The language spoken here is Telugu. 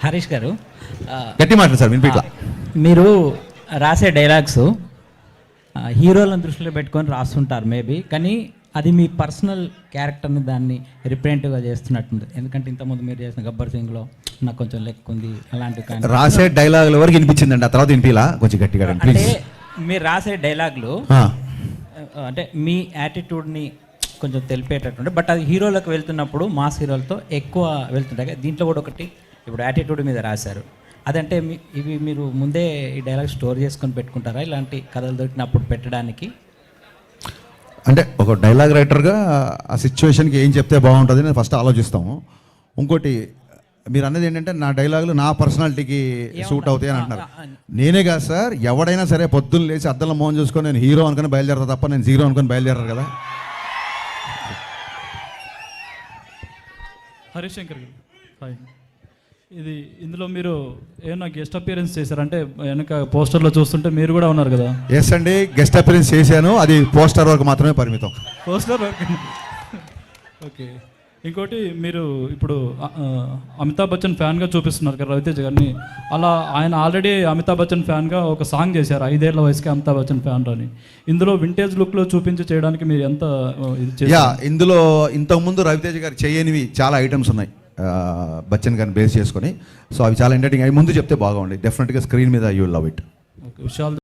హరీష్ గారు గట్టి మాట్లాడు సార్ వినిపిట్లా. మీరు రాసే డైలాగ్స్ హీరోలను దృష్టిలో పెట్టుకొని రాస్తుంటారు మేబీ, కానీ అది మీ పర్సనల్ క్యారెక్టర్ని దాన్ని రిప్రజెంటివ్గా చేస్తున్నట్టుంది. ఎందుకంటే ఇంతకుముందు మీరు చేసిన గబ్బర్ సింగ్లో నాకు కొంచెం లెక్క ఉంది అలాంటివి, కానీ రాసే డైలాగుల వరకు వినిపించిందండి, ఆ తర్వాత వినిపిలా కొంచెం గట్టిగా అంటే మీరు రాసే డైలాగులు అంటే మీ యాటిట్యూడ్ని కొంచెం తెలిపేటట్టుండే, బట్ అది హీరోలకు వెళ్తున్నప్పుడు మాస్ హీరోలతో ఎక్కువ వెళ్తుంటాయి. దీంట్లో కూడా ఒకటి ఇప్పుడు యాటిట్యూడ్ మీద రాశారు, అదంటే ఇవి మీరు ముందే ఈ డైలాగ్ స్టోర్ చేసుకొని పెట్టుకుంటారా ఇలాంటి కథలు దొరికినప్పుడు పెట్టడానికి? అంటే ఒక డైలాగ్ రైటర్గా ఆ సిచ్యువేషన్కి ఏం చెప్తే బాగుంటుంది నేను ఫస్ట్ ఆలోచిస్తాము. ఇంకోటి మీరు అన్నది ఏంటంటే నా డైలాగులు నా పర్సనాలిటీకి సూట్ అవుతాయి అని అంటున్నారు. నేనే కాదు సార్, ఎవడైనా సరే పొద్దున్న లేచి అద్దంలో మోహన్ చూసుకొని నేను హీరో అనుకుని బయలుదేరతా తప్ప నేను జీరో అనుకుని బయలుదేరారు కదా. హరీష్ శంకర్ గారు హాయ్. ఇందులో మీరు ఏమన్నా గెస్ట్ అపియరెన్స్ చేశారంటే వెనక పోస్టర్లో చూస్తుంటే మీరు కూడా ఉన్నారు కదా? ఎస్ అండి, గెస్ట్ అపియరెన్స్ చేశాను, అది పోస్టర్ వరకు మాత్రమే పరిమితం. పోస్టర్ వరకు ఓకే. ఇంకోటి మీరు ఇప్పుడు అమితాబ్ బచ్చన్ ఫ్యాన్గా చూపిస్తున్నారు కదా రవితేజ గారిని, అలా ఆయన ఆల్రెడీ అమితాబ్ బచ్చన్ ఫ్యాన్గా ఒక సాంగ్ చేశారు 5 ఏళ్ల వయసుకి అమితాబ్ బచ్చన్ ఫ్యాన్ అని. ఇందులో వింటేజ్ లుక్లో చూపించి చేయడానికి మీరు ఎంత ఇందులో ఇంతకుముందు రవితేజ గారు చేయనివి చాలా ఐటమ్స్ ఉన్నాయి బచ్చన్ గారిని బేస్ చేసుకొని. సో అవి చాలా ఎంటర్టైనింగ్, అవి ముందు చెప్తే బాగుంది. డెఫినెట్గా స్క్రీన్ మీద you will love it. Okay, విషయాలు